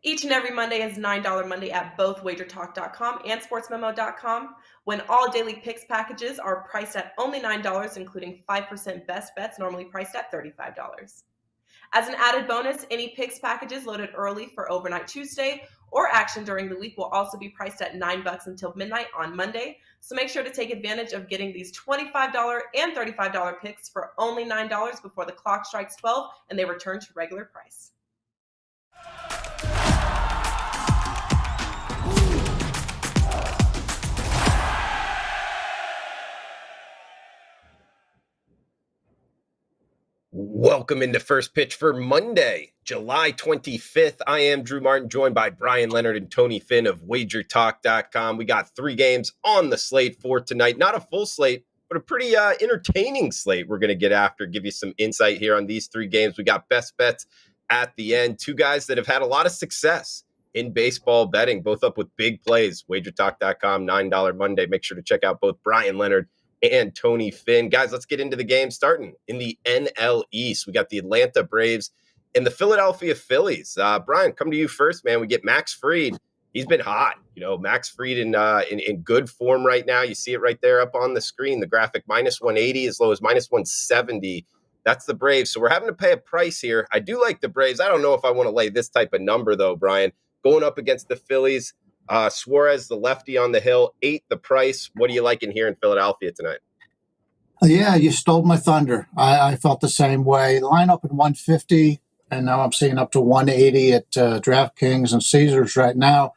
Each and every Monday is $9 Monday at both WagerTalk.com and SportsMemo.com, when all daily picks packages are priced at only $9, including 5% best bets, normally priced at $35. As an added bonus, any picks packages loaded early for Overnight Tuesday or action during the week will also be priced at $9 until midnight on Monday. So make sure to take advantage of getting these $25 and $35 picks for only $9 before the clock strikes 12 and they return to regular price. Welcome into First Pitch for Monday, July 25th. I am Drew Martin, joined by Brian Leonard and Tony Finn of WagerTalk.com. We got 3 games on the slate for tonight. Not a full slate, but a pretty entertaining slate we're going to get after, give you some insight here on these 3 games. We got best bets at the end. 2 guys that have had a lot of success in baseball betting, both up with big plays. WagerTalk.com, $9 Monday. Make sure to check out both Brian Leonard and Tony Finn. Guys, let's get into the game starting in the NL East. We got the Atlanta Braves and the Philadelphia Phillies. Brian, come to you first, man. We get Max Fried. He's been hot. Max Fried in good form right now. You see it right there up on the screen, the graphic, minus 180 as low as minus 170. That's the Braves. So we're having to pay a price here. I do like the Braves. I don't know if I want to lay this type of number, though, Brian. Going up against the Phillies, Suarez, the lefty on the hill, 8 the price. What are you liking here in Philadelphia tonight? Yeah, you stole my thunder. I felt the same way. Line up at 150, and now I'm seeing up to 180 at DraftKings and Caesars right now.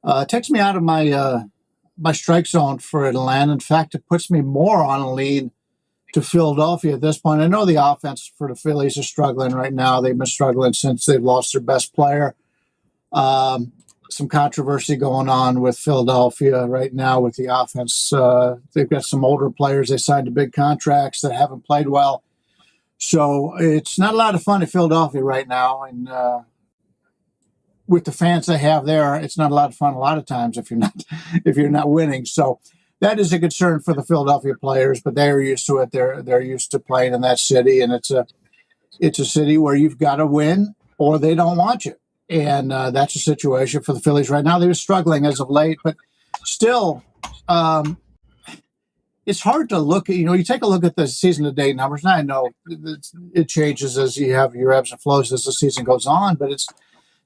It takes me out of my strike zone for Atlanta. In fact, it puts me more on a lead to Philadelphia at this point. I know the offense for the Phillies is struggling right now. They've been struggling since they've lost their best player. Some controversy going on with Philadelphia right now with the offense. They've got some older players they signed to big contracts that haven't played well. So it's not a lot of fun in Philadelphia right now. And with the fans they have there, it's not a lot of fun a lot of times if you're not winning. So that is a concern for the Philadelphia players, but they're used to it. They're used to playing in that city, and it's a city where you've got to win or they don't want you. And that's a situation for the Phillies right now. They're struggling as of late, but still, it's hard to look at. You take a look at the season-to-date numbers, and I know it changes as you have your ebbs and flows as the season goes on, but it's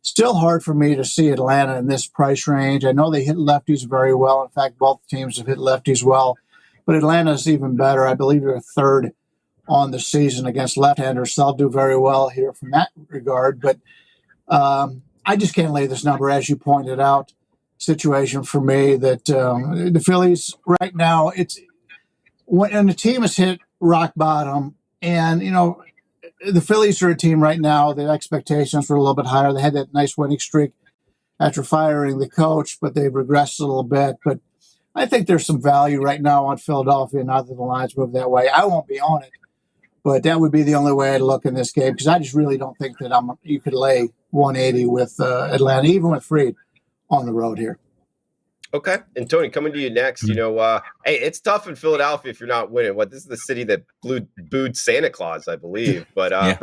still hard for me to see Atlanta in this price range. I know they hit lefties very well. In fact, both teams have hit lefties well, but Atlanta's even better. I believe they're 3rd on the season against left-handers, so they'll do very well here from that regard, but I just can't lay this number, as you pointed out. Situation for me that the Phillies right now, it's when the team has hit rock bottom, and the Phillies are a team right now. The expectations were a little bit higher. They had that nice winning streak after firing the coach, but they've regressed a little bit. But I think there's some value right now on Philadelphia now that the lines move that way. I won't be on it, but that would be the only way I'd look in this game, because I just really don't think that you could lay 180 with Atlanta, even with Fried on the road here. Okay. And Tony, coming to you next, hey, it's tough in Philadelphia if you're not winning. This is the city that booed Santa Claus, I believe. But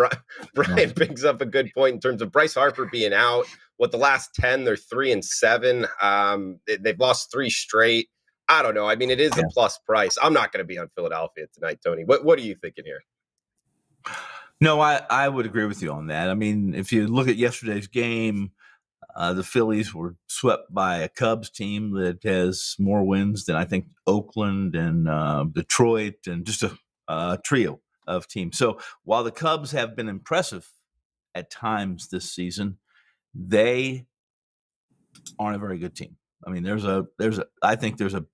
Brian brings up a good point in terms of Bryce Harper being out. The last 10, they're 3-7. They've lost 3 straight. I don't know. I mean, it is a plus price. I'm not going to be on Philadelphia tonight, Tony. What are you thinking here? No, I would agree with you on that. I mean, if you look at yesterday's game, the Phillies were swept by a Cubs team that has more wins than I think Oakland and Detroit, and just a trio of teams. So while the Cubs have been impressive at times this season, they aren't a very good team. I mean, I think there's a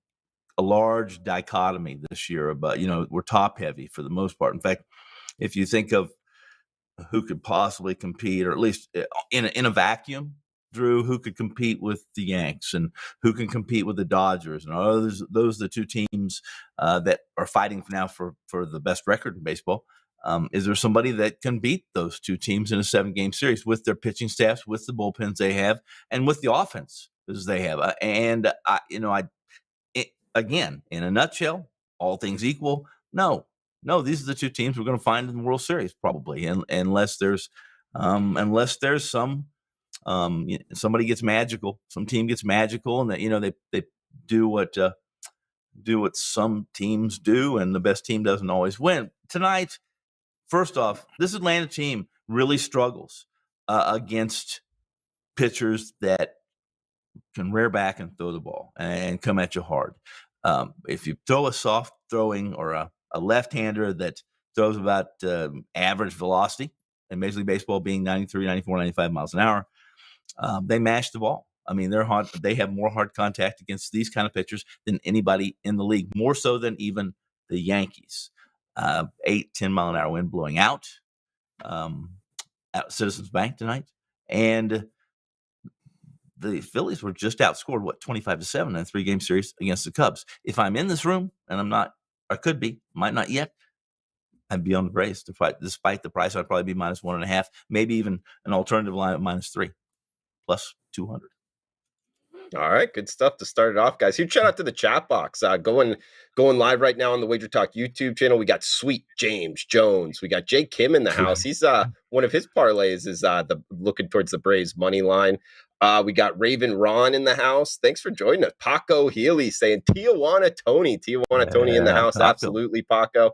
large dichotomy this year about, we're top heavy for the most part. In fact, if you think of who could possibly compete, or at least in a vacuum, Drew, who could compete with the Yanks and who can compete with the Dodgers, and those are the 2 teams that are fighting now for the best record in baseball. Is there somebody that can beat those 2 teams in a 7-game series with their pitching staffs, with the bullpens they have, and with the offense as they have? Again, in a nutshell, all things equal, no, these are the 2 teams we're going to find in the World Series probably, unless there's some Somebody gets magical, some team gets magical, and that they do what some teams do, and the best team doesn't always win. Tonight, first off, this Atlanta team really struggles against pitchers that can rear back and throw the ball and come at you hard. If you throw a soft throwing or a left-hander that throws about average velocity, and Major League Baseball being 93, 94, 95 miles an hour, they mash the ball. I mean, they're hard. They have more hard contact against these kind of pitchers than anybody in the league, more so than even the Yankees. 8-10 mile an hour wind blowing out at Citizens Bank tonight, and the Phillies were just outscored 25-7 in a 3-game series against the Cubs. If I'm in this room, and I'm not, or could be, might not yet, I'd be on the brace. Despite the price, I'd probably be -1.5, maybe even an alternative line at -3, plus 200. All right, good stuff to start it off, guys. Huge shout out to the chat box. Going live right now on the Wager Talk YouTube channel. We got Sweet James Jones. We got Jay Kim in the house. He's one of his parlays is the looking towards the Braves money line. We got Raven Ron in the house. Thanks for joining us. Paco Healy saying Tijuana Tony in the house. Paco. Absolutely, Paco.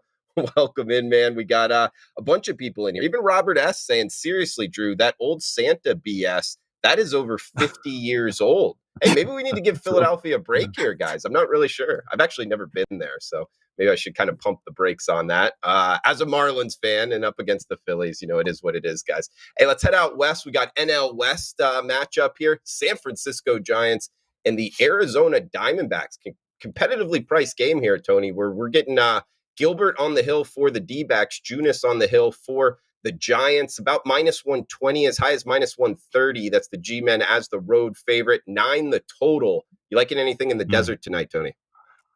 Welcome in, man. We got a bunch of people in here. Even Robert S saying, seriously, Drew, that old Santa BS, that is over 50 years old. Hey, maybe we need to give Philadelphia a break here, guys. I'm not really sure. I've actually never been there, so maybe I should kind of pump the brakes on that. As a Marlins fan and up against the Phillies, it is what it is, guys. Hey, let's head out west. We got NL West matchup here. San Francisco Giants and the Arizona Diamondbacks. Competitively priced game here, Tony. We're getting Gilbert on the hill for the D-backs, Junis on the hill for the Giants, about -120, as high as -130. That's the G-men as the road favorite. 9 the total. You liking anything in the desert tonight, Tony?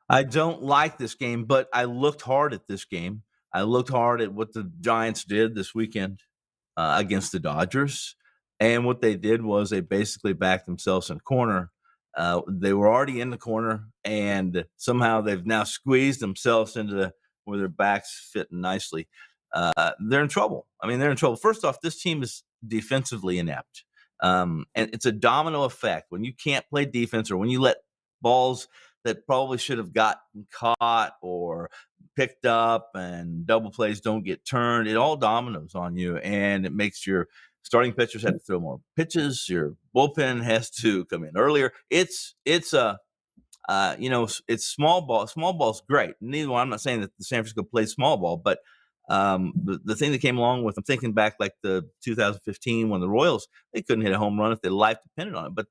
I don't like this game, but I looked hard at this game. I looked hard at what the Giants did this weekend against the Dodgers. And what they did was they basically backed themselves in a corner. They were already in the corner, and somehow they've now squeezed themselves into where their backs fit nicely. They're in trouble. I mean, they're in trouble. First off, this team is defensively inept. And it's a domino effect. When you can't play defense, or when you let balls that probably should have gotten caught or picked up and double plays don't get turned, it all dominoes on you, and it makes your starting pitchers have to throw more pitches. Your bullpen has to come in earlier. It's small ball. Small ball's great. Neither one. I'm not saying that the San Francisco plays small ball, but the thing that came along with, I'm thinking back like the 2015 when the Royals, they couldn't hit a home run if their life depended on it, but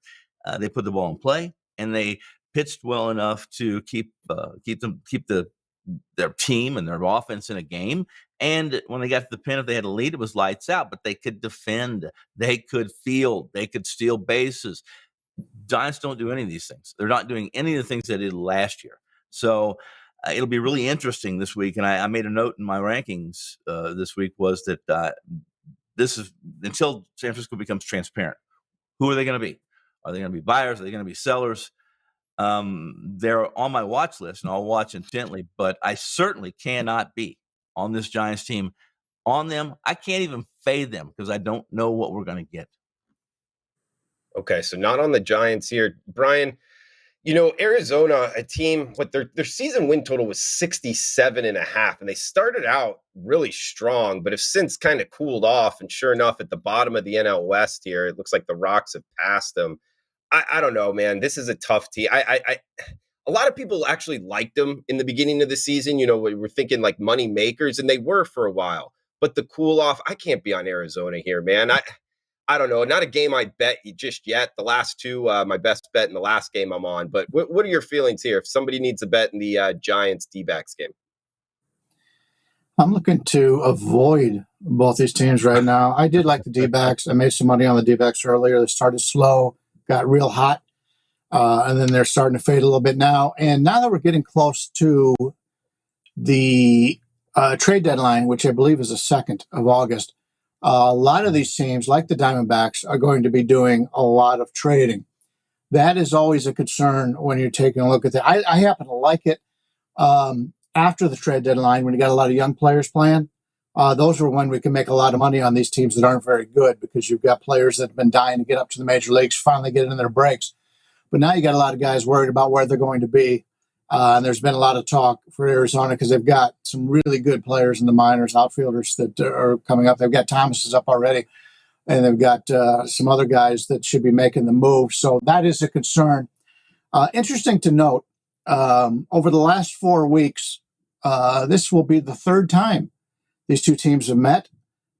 they put the ball in play and they pitched well enough to keep their team and their offense in a game. And when they got to the pen, if they had a lead, it was lights out, but they could defend, they could field, they could steal bases. Giants don't do any of these things. They're not doing any of the things they did last year. So it'll be really interesting this week. And I made a note in my rankings this week was that this is until San Francisco becomes transparent. Who are they going to be? Are they going to be buyers? Are they going to be sellers? They're on my watch list, and I'll watch intently, but I certainly cannot be on this Giants team. On them, I can't even fade them because I don't know what we're going to get. Okay, so not on the Giants here. Brian, Arizona, a team, their season win total was 67.5, and they started out really strong, but have since kind of cooled off. And sure enough, at the bottom of the NL West here, it looks like the Rocks have passed them. I don't know, man. This is a tough team. A lot of people actually liked them in the beginning of the season. We were thinking like money makers, and they were for a while. But the cool off, I can't be on Arizona here, man. I don't know. Not a game I bet just yet. The last two, my best bet in the last game I'm on. But what are your feelings here? If somebody needs a bet in the Giants D-backs game, I'm looking to avoid both these teams right now. I did like the D-backs. I made some money on the D-backs earlier. They started slow, got real hot, and then they're starting to fade a little bit now. And now that we're getting close to the trade deadline, which I believe is the 2nd of August, a lot of these teams, like the Diamondbacks, are going to be doing a lot of trading. That is always a concern when you're taking a look at that. I happen to like it after the trade deadline when you got a lot of young players playing. those are when we can make a lot of money on these teams that aren't very good, because you've got players that have been dying to get up to the major leagues, finally get in their breaks. But now you got a lot of guys worried about where they're going to be. And there's been a lot of talk for Arizona because they've got some really good players in the minors, outfielders that are coming up. They've got Thomas's up already, and they've got some other guys that should be making the move. So that is a concern. Interesting to note, over the last 4 weeks, this will be the third time these two teams have met.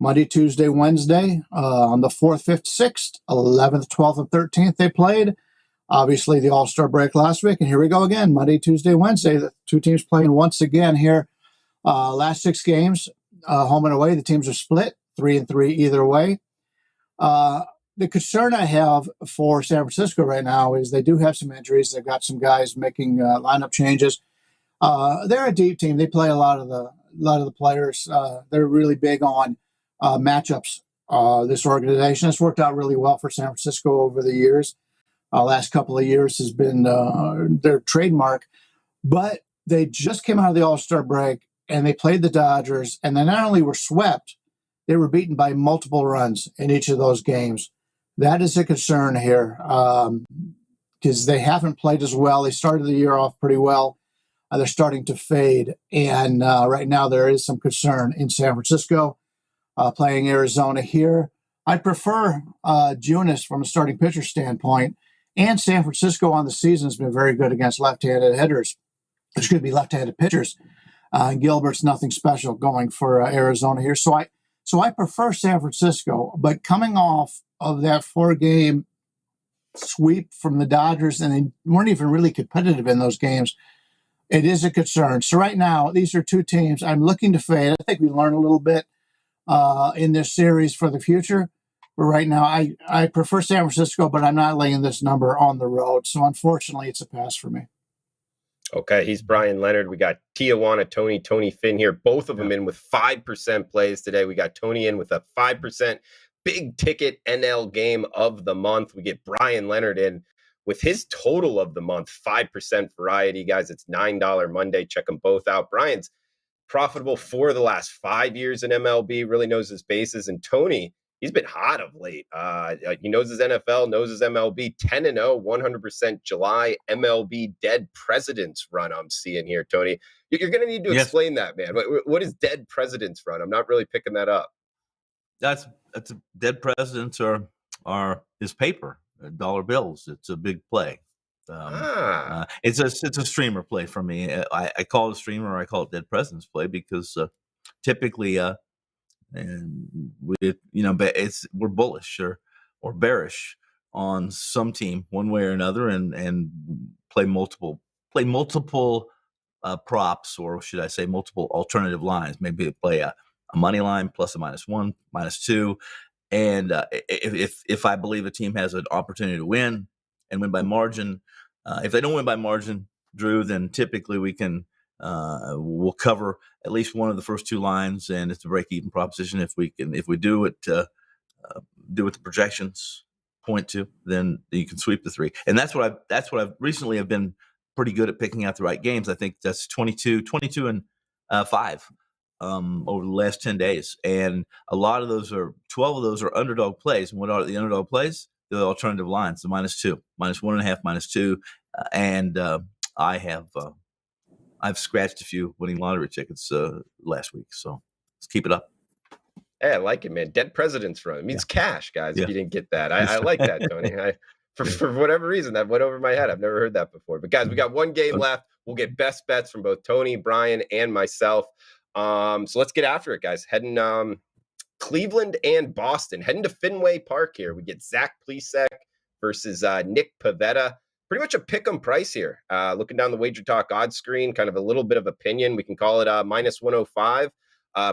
Monday, Tuesday, Wednesday, on the 4th, 5th, 6th, 11th, 12th, and 13th they played. Obviously, the All-Star break last week, and here we go again, Monday, Tuesday, Wednesday. The two teams playing once again here. Last 6 games, home and away, the teams are split, 3-3 either way. The concern I have for San Francisco right now is they do have some injuries. They've got some guys making lineup changes. They're a deep team. They play a lot of the players. They're really big on matchups. This organization has worked out really well for San Francisco over the years. Last couple of years has been their trademark. But they just came out of the All-Star break, and they played the Dodgers, and they not only were swept, they were beaten by multiple runs in each of those games. That is a concern here, because they haven't played as well. They started the year off pretty well. They're starting to fade, and right now there is some concern in San Francisco playing Arizona here. I prefer Junis from a starting pitcher standpoint, and San Francisco on the season has been very good against left-handed hitters. It should be left-handed pitchers. Gilbert's nothing special going for Arizona here. So I prefer San Francisco, but coming off of that 4-game sweep from the Dodgers, and they weren't even really competitive in those games, it is a concern. So right now, these are two teams I'm looking to fade. I think we learn a little bit in this series for the future. But right now, I prefer San Francisco, but I'm not laying this number on the road. So unfortunately, it's a pass for me. Okay, he's Brian Leonard. We got Tijuana, Tony Finn here. Both of them in with 5% plays today. We got Tony in with a 5% big ticket NL game of the month. We get Brian Leonard in with his total of the month, 5% variety. Guys, it's $9 Monday. Check them both out. Brian's profitable for the last 5 years in MLB, really knows his bases. And Tony, he's been hot of late. He knows his NFL, knows his MLB. 10-0, 100% July MLB dead presidents run I'm seeing here, Tony. You're going to need to explain that, man. What is dead presidents run? I'm not really picking that up. That's a dead presidents are his paper, dollar bills. It's a big play. It's a streamer play for me. I call it a streamer, or I call it dead presidents play, because typically and we're bullish or bearish on some team one way or another, and play multiple props, or should I say multiple alternative lines. Maybe play a money line plus a -1, -2, and if I believe a team has an opportunity to win and win by margin, if they don't win by margin, Drew, then typically we can we'll cover at least one of the first 2 lines, and it's a break-even proposition. If we do it, do what the projections point to, then you can sweep the 3. And that's what I've recently have been pretty good at picking out the right games. I think that's 22 and 5 over the last 10 days, and a lot of those 12 of those are underdog plays. And what are the underdog plays? The alternative lines, the -2, -1.5, -2, and I've scratched a few winning lottery tickets last week, so let's keep it up. Hey, I like it, man. Dead presidents run. It means cash, guys, if you didn't get that. I like that, Tony. For whatever reason, that went over my head. I've never heard that before. But, guys, we got one game left. We'll get best bets from both Tony, Brian, and myself. So let's get after it, guys. Heading Cleveland and Boston. Heading to Fenway Park here. We get Zach Plesac versus Nick Pivetta. Pretty much a pick-em price here. Looking down the WagerTalk odds screen, kind of a little bit of opinion. We can call it -105.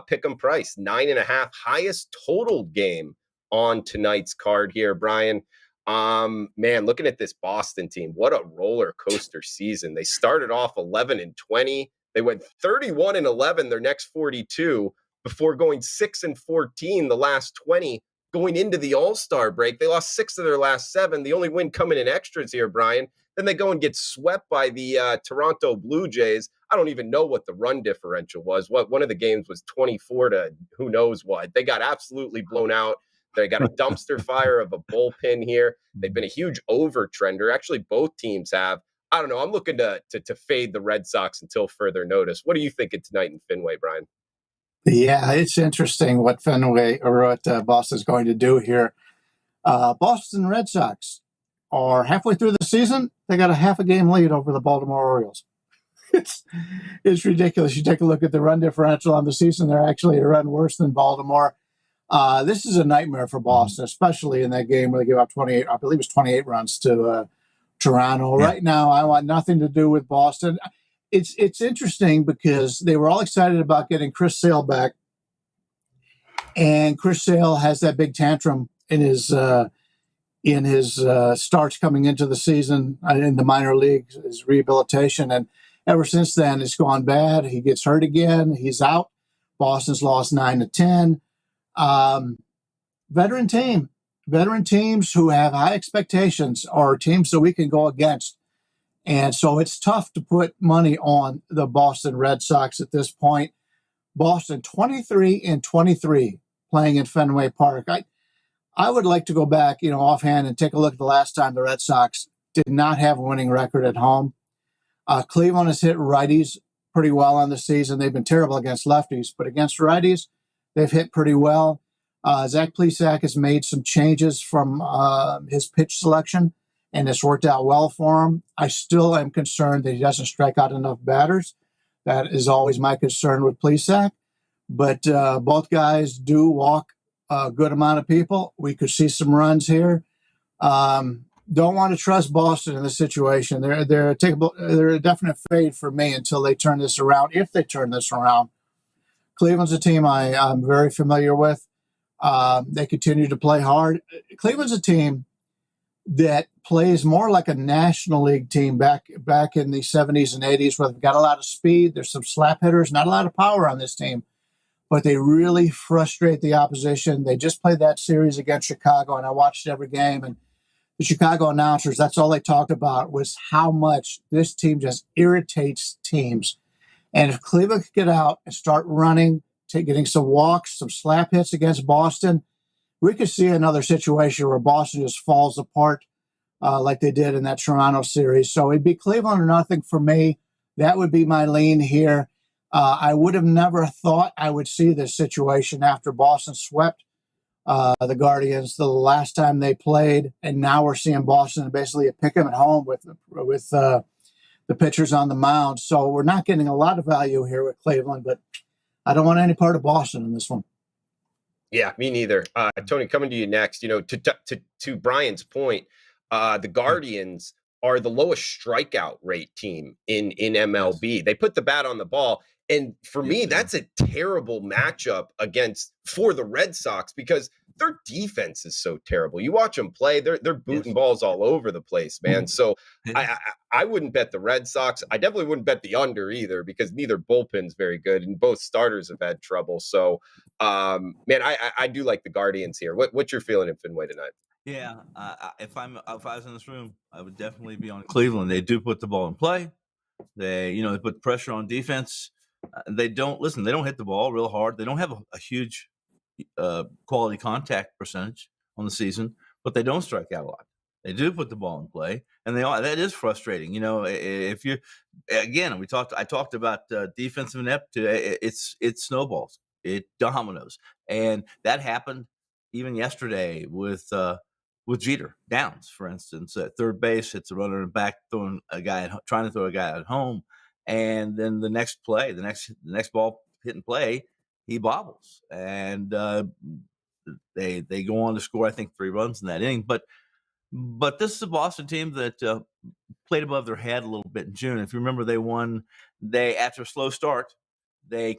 Pick-em price, 9.5. Highest totaled game on tonight's card here, Brian. Man, looking at this Boston team, what a roller coaster season. They started off 11-20. They went 31-11 their next 42 before going 6-14 the last 20. Going into the All-Star break, they lost 6 of their last 7. The only win coming in extras here, Brian. Then they go and get swept by the Toronto Blue Jays. I don't even know what the run differential was. One of the games was 24 to who knows what. They got absolutely blown out. They got a dumpster fire of a bullpen here. They've been a huge over trender. Actually, both teams have. I don't know. I'm looking to fade the Red Sox until further notice. What are you thinking tonight in Fenway, Brian? Yeah, it's interesting what Fenway or what Boston's going to do here. Boston Red Sox are halfway through the season. They got a half a game lead over the Baltimore Orioles. It's ridiculous. You take a look at the run differential on the season; they're actually a run worse than Baltimore. This is a nightmare for Boston, especially in that game where they gave up 28. I believe it's 28 runs to Toronto. Yeah. Right now, I want nothing to do with Boston. It's interesting because they were all excited about getting Chris Sale back, and Chris Sale has that big tantrum in his starts coming into the season in the minor leagues, his rehabilitation, and ever since then it's gone bad. He gets hurt again. He's out. Boston's lost 9-10. Veteran teams who have high expectations are teams that we can go against. And so it's tough to put money on the Boston Red Sox at this point. Boston 23-23 playing in Fenway Park. I would like to go back, offhand and take a look at the last time the Red Sox did not have a winning record at home. Cleveland has hit righties pretty well on the season. They've been terrible against lefties, but against righties, they've hit pretty well. Zach Plesac has made some changes from his pitch selection, and it's worked out well for him. I still am concerned that he doesn't strike out enough batters. That is always my concern with Plesac. But both guys do walk a good amount of people. We could see some runs here. Don't want to trust Boston in this situation. They're a definite fade for me until they turn this around. If they turn this around, Cleveland's a team I'm very familiar with. They continue to play hard. Cleveland's a team that plays more like a National League team back in the 70s and 80s, where they've got a lot of speed. There's some slap hitters, not a lot of power on this team, but they really frustrate the opposition. They just played that series against Chicago, and I watched every game. And the Chicago announcers, that's all they talked about was how much this team just irritates teams. And if Cleveland could get out and start running, getting some walks, some slap hits against Boston, we could see another situation where Boston just falls apart like they did in that Toronto series. So it'd be Cleveland or nothing for me. That would be my lean here. I would have never thought I would see this situation after Boston swept the Guardians the last time they played, and now we're seeing Boston basically pick them at home with the pitchers on the mound. So we're not getting a lot of value here with Cleveland, but I don't want any part of Boston in this one. Yeah, me neither. Tony, coming to you next. To Brian's point, the Guardians are the lowest strikeout rate team in MLB. They put the bat on the ball. And for me, that's a terrible matchup for the Red Sox because their defense is so terrible. You watch them play, they're booting balls all over the place, man. So I wouldn't bet the Red Sox. I definitely wouldn't bet the under either because neither bullpen's very good and both starters have had trouble. So, man, I do like the Guardians here. What's your feeling in Fenway tonight? Yeah, if I was in this room, I would definitely be on Cleveland. They do put the ball in play. They put pressure on defense. They don't hit the ball real hard. They don't have a huge quality contact percentage on the season, but they don't strike out a lot. They do put the ball in play, and that is frustrating. If you I talked about defensive ineptitude. It snowballs, it dominoes, and that happened even yesterday with Jeter Downs, for instance, at third base, hits a runner back, trying to throw a guy at home. And then the next play, the next ball hit and play, he bobbles, and they go on to score, I think, 3 runs in that inning. But this is a Boston team that played above their head a little bit in June. If you remember, after a slow start, they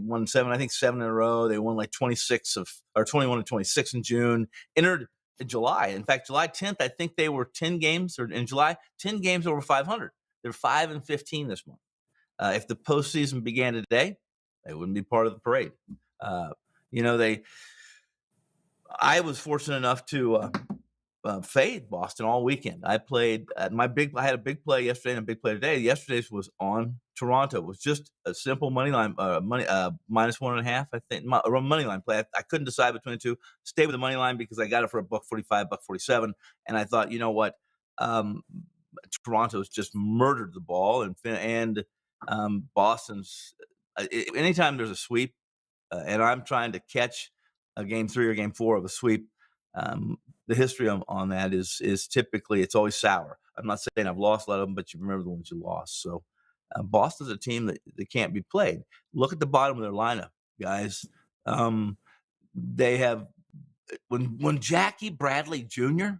won 7 in a row. They won like 21-26 in June. Entered in July. In fact, July 10th, I think they were 10 games over 500. They're 5-15 this month. If the postseason began today, they wouldn't be part of the parade. I was fortunate enough to fade Boston all weekend. I played I had a big play yesterday and a big play today. Yesterday's was on Toronto. It was just a simple money line, minus 1.5. I think money line play. I couldn't decide between the two. Stay with the money line because I got it for $1.45, $1.47, and I thought, you know what, Toronto's just murdered the ball, and Boston's. Anytime there's a sweep, and I'm trying to catch a game 3 or game 4 of a sweep. The history on that is typically it's always sour. I'm not saying I've lost a lot of them, but you remember the ones you lost. So Boston's a team that can't be played. Look at the bottom of their lineup, guys. They have when Jackie Bradley Jr.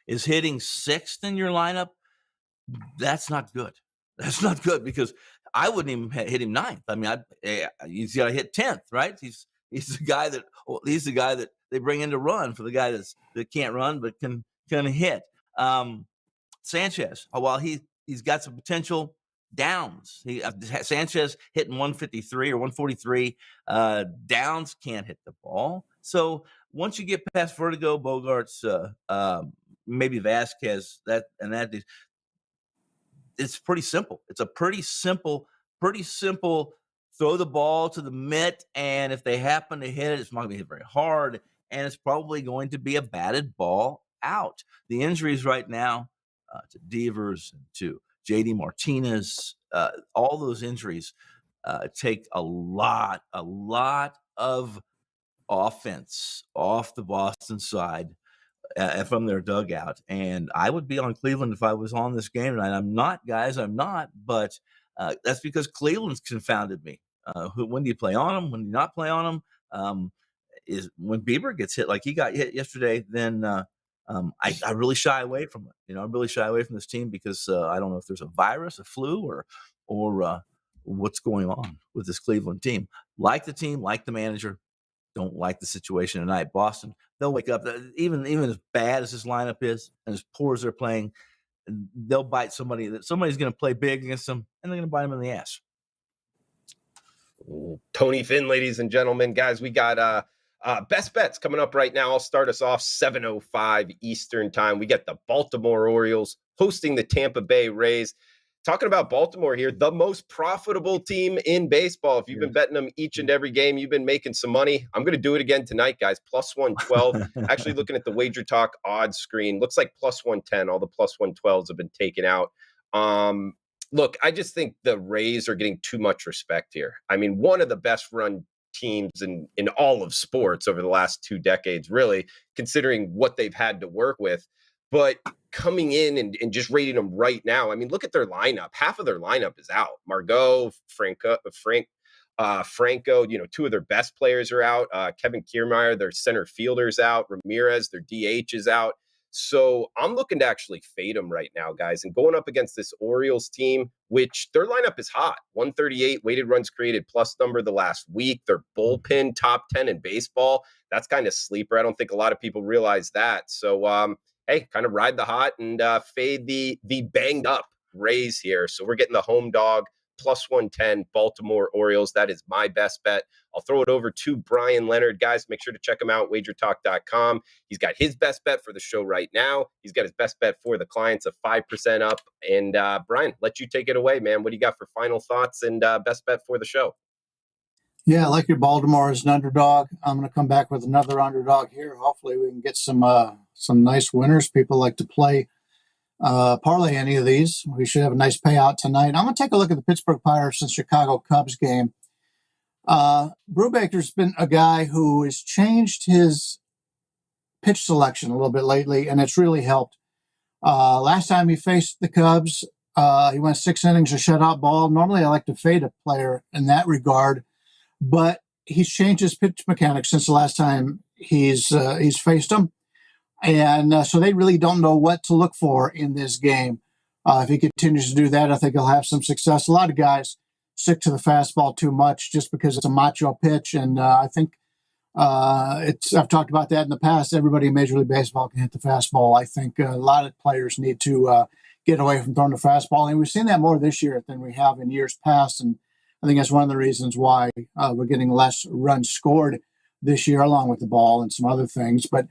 is hitting 6th in your lineup, that's not good. That's not good because I wouldn't even hit him 9th. I mean, he's got to hit 10th, right? He's the guy that they bring in to run for the guy that can't run but can hit. Sanchez, while he's got some potential downs, Sanchez hitting 153 or 143. Downs can't hit the ball. So once you get past Vertigo, Bogarts, maybe Vasquez, it's pretty simple. It's a pretty simple. Throw the ball to the mitt, and if they happen to hit it, it's not going to be hit very hard, and it's probably going to be a batted ball out. The injuries right now to Devers and to J.D. Martinez, all those injuries take a lot of offense off the Boston side from their dugout. And I would be on Cleveland if I was on this game tonight. I'm not, guys. I'm not. But that's because Cleveland's confounded me. When do you play on them? When do you not play on them? Is when Bieber gets hit like he got hit yesterday, then I really shy away from it. I really shy away from this team because I don't know if there's a virus, a flu, or what's going on with this Cleveland team. Like the team, like the manager. Don't like the situation tonight. Boston, they'll wake up. Even as bad as this lineup is and as poor as they're playing, they'll bite somebody. Somebody's going to play big against them, and they're going to bite them in the ass. Tony Finn, ladies and gentlemen, guys, we got best bets coming up right now. I'll start us off 7:05 Eastern time. We get the Baltimore Orioles hosting the Tampa Bay Rays. Talking about Baltimore here, the most profitable team in baseball. If you've been betting them each and every game, you've been making some money. I'm going to do it again tonight, guys. Plus 112. Actually, looking at the WagerTalk odds screen, looks like plus 110. All the plus 112s have been taken out. Look, I just think the Rays are getting too much respect here. I mean, one of the best run teams in all of sports over the last 2 decades, really, considering what they've had to work with. But coming in and just rating them right now, I mean, look at their lineup. Half of their lineup is out. Margot, Franco, 2 of their best players are out. Kevin Kiermaier, their center fielder's out. Ramirez, their DH is out. So I'm looking to actually fade them right now, guys. And going up against this Orioles team, which their lineup is hot. 138 weighted runs created plus number the last week. Their bullpen top 10 in baseball. That's kind of sleeper. I don't think a lot of people realize that. So, hey, kind of ride the hot and fade the banged up Rays here. So we're getting the home dog plus 110 Baltimore Orioles. That is my best bet. I'll throw it over to Brian Leonard. Guys, make sure to check him out, WagerTalk.com. He's got his best bet for the show right now. He's got his best bet for the clients of 5% up. And Brian, let you take it away, man. What do you got for final thoughts and best bet for the show? Yeah, I like your Baltimore as an underdog. I'm going to come back with another underdog here. Hopefully we can get some nice winners. People like to play parlay any of these. We should have a nice payout tonight. I'm going to take a look at the Pittsburgh Pirates and Chicago Cubs game. Brubaker's been a guy who has changed his pitch selection a little bit lately, and it's really helped. Last time he faced the Cubs, he went 6 innings, a shutout ball. Normally I like to fade a player in that regard, but he's changed his pitch mechanics since the last time he's faced him. And so they really don't know what to look for in this game. If he continues to do that, I think he'll have some success. A lot of guys stick to the fastball too much just because it's a macho pitch. And I think I've talked about that in the past. Everybody in Major League Baseball can hit the fastball. I think a lot of players need to get away from throwing the fastball. And we've seen that more this year than we have in years past. And I think that's one of the reasons why we're getting less runs scored this year, along with the ball and some other things. But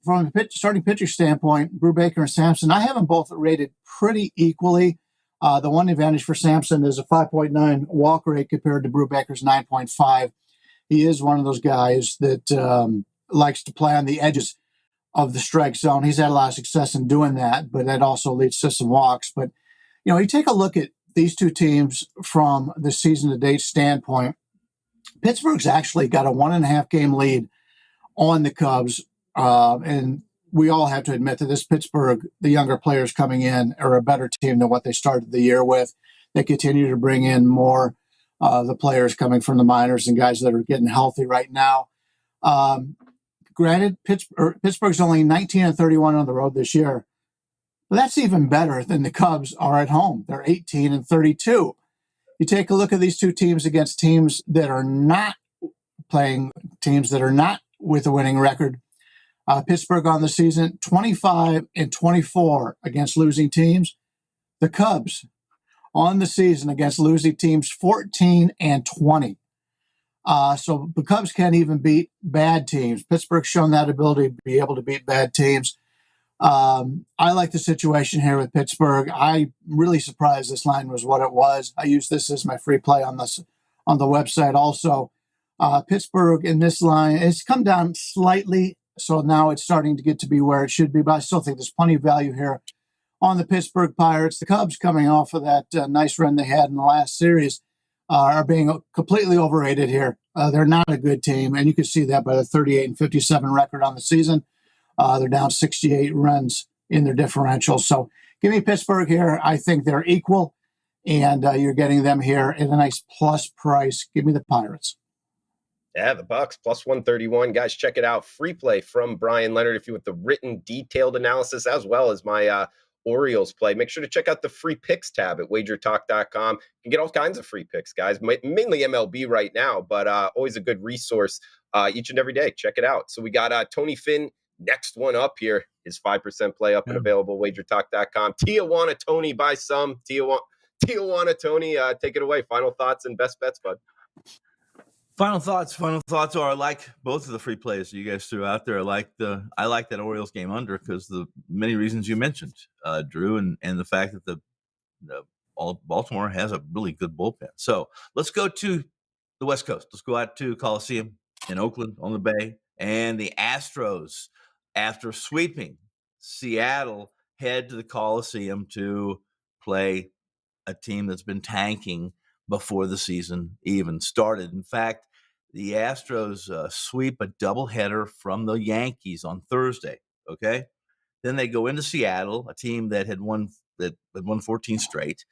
From a starting pitcher standpoint, Brubaker and Sampson, I have them both rated pretty equally. The one advantage for Sampson is a 5.9 walk rate compared to Brubaker's 9.5. He is one of those guys that likes to play on the edges of the strike zone. He's had a lot of success in doing that, but that also leads to some walks. But, you take a look at these two teams from the season-to-date standpoint. Pittsburgh's actually got a 1.5 game lead on the Cubs. And we all have to admit that this Pittsburgh, the younger players coming in, are a better team than what they started the year with. They continue to bring in more the players coming from the minors and guys that are getting healthy right now. Granted, Pittsburgh's only 19-31 on the road this year. But that's even better than the Cubs are at home. They're 18-32. You take a look at these two teams against teams that are not playing, teams that are not with a winning record. Pittsburgh on the season, 25-24 against losing teams. The Cubs on the season against losing teams, 14-20. So the Cubs can't even beat bad teams. Pittsburgh's shown that ability to be able to beat bad teams. I like the situation here with Pittsburgh. I'm really surprised this line was what it was. I use this as my free play on the website also. Pittsburgh in this line, it's come down slightly, so now it's starting to get to be where it should be, but I still think there's plenty of value here on the Pittsburgh Pirates. The Cubs, coming off of that nice run they had in the last series, are being completely overrated here. They're not a good team, and you can see that by the 38-57 record on the season. They're down 68 runs in their differential. So give me Pittsburgh here. I think they're equal, and you're getting them here at a nice plus price. Give me the Pirates. Yeah, the Bucks plus 131. Guys, check it out. Free play from Brian Leonard if you want the written detailed analysis as well as my Orioles play. Make sure to check out the free picks tab at WagerTalk.com. You can get all kinds of free picks, guys, mainly MLB right now, but always a good resource each and every day. Check it out. So we got Tony Finn, next one up here. His 5% play up and available, WagerTalk.com. Tijuana Tony by some. Tijuana Tony, take it away. Final thoughts and best bets, bud. Final thoughts are, I like both of the free plays you guys threw out there. I like that Orioles game under because the many reasons you mentioned, Drew, and the fact that Baltimore has a really good bullpen. So let's go to the West Coast. Let's go out to Coliseum in Oakland on the Bay, and the Astros, after sweeping Seattle, head to the Coliseum to play a team that's been tanking before the season even started. In fact, the Astros sweep a doubleheader from the Yankees on Thursday. Okay, then they go into Seattle, a team that had won 14 straight.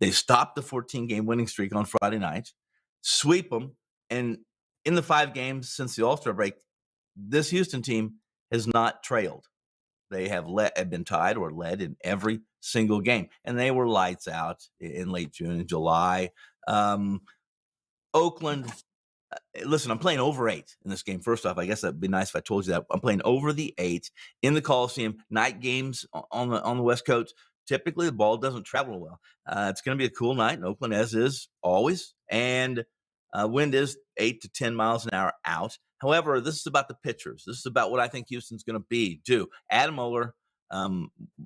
They stopped the 14-game winning streak on Friday night, sweep them, and in the 5 games since the All-Star break, this Houston team has not trailed. They have been tied or led in every single game, and they were lights out in late June and July. Oakland, listen, I'm playing over 8 in this game. First off, I guess that'd be nice if I told you that. I'm playing over the 8 in the Coliseum. Night games on the West Coast. Typically, the ball doesn't travel well. It's going to be a cool night in Oakland, as is always, and wind is 8 to 10 miles an hour out. However, this is about the pitchers. This is about what I think Houston's going to do. Adam Oler,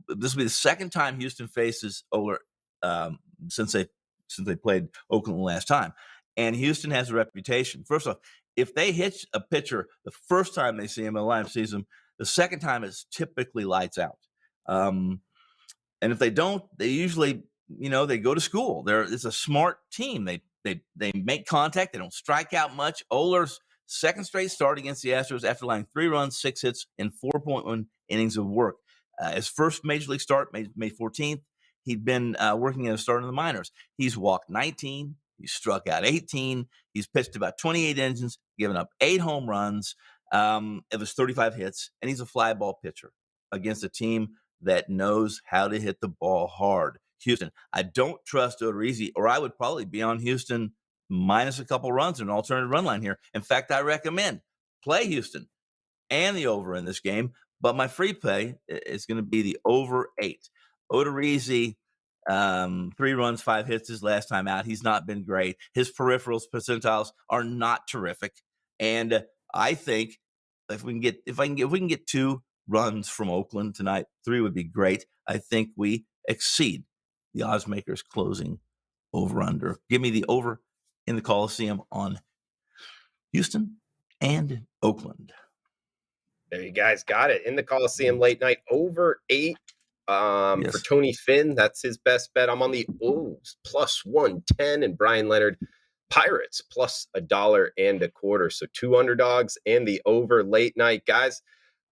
this will be the second time Houston faces Oler since they played Oakland the last time. And Houston has a reputation. First off, if they hit a pitcher the first time they see him in the lineup, sees him, the second time it's typically lights out. And if they don't, they usually, they go to school. It's a smart team. They make contact. They don't strike out much. Oler's second straight start against the Astros after allowing 3 runs, 6 hits, and 4.1 innings of work. His first major league start, May 14th, he'd been working as a starter in the minors. He's walked 19. He's struck out 18. He's pitched about 28 innings, given up 8 home runs. It was 35 hits, and he's a fly ball pitcher against a team that knows how to hit the ball hard. Houston, I don't trust Odorizzi, or I would probably be on Houston minus a couple runs in an alternative run line here. In fact, I recommend play Houston and the over in this game, but my free play is going to be the over 8. Odorizzi, 3 runs, 5 hits his last time out. He's not been great. His peripherals percentiles are not terrific. And I think if we can get 2 runs from Oakland tonight, 3 would be great. I think we exceed the odds makers closing over under. Give me the over in the Coliseum on Houston and Oakland. There you guys got it. In the Coliseum late night, over 8 for Yes. Tony Finn. That's his best bet. I'm on the O's plus 110, and Brian Leonard Pirates plus $1.25. So 2 underdogs and the over late night, guys.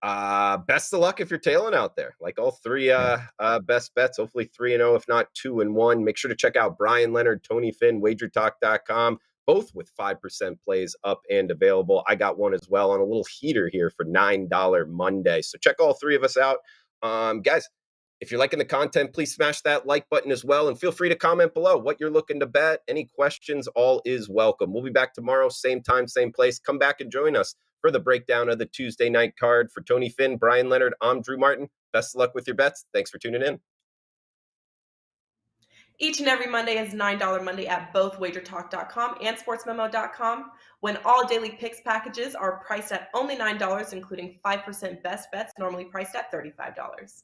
Best of luck if you're tailing out there. Like all 3 best bets, hopefully 3-0, if not 2-1. Make sure to check out Brian Leonard, Tony Finn, WagerTalk.com, both with 5% plays up and available. I got one as well on a little heater here for $9 Monday. So check all 3 of us out. Guys, if you're liking the content, please smash that like button as well. And feel free to comment below what you're looking to bet. Any questions, all is welcome. We'll be back tomorrow, same time, same place. Come back and join us for the breakdown of the Tuesday night card. For Tony Finn, Brian Leonard, I'm Drew Martin. Best of luck with your bets. Thanks for tuning in. Each and every Monday is $9 Monday at both WagerTalk.com and SportsMemo.com, when all daily picks packages are priced at only $9, including 5% best bets, normally priced at $35.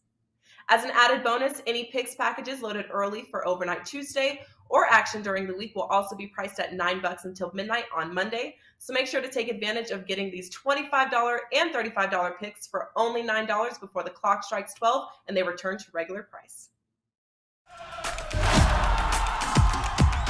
As an added bonus, any picks packages loaded early for Overnight Tuesday or action during the week will also be priced at $9 until midnight on Monday. So make sure to take advantage of getting these $25 and $35 picks for only $9 before the clock strikes 12 and they return to regular price.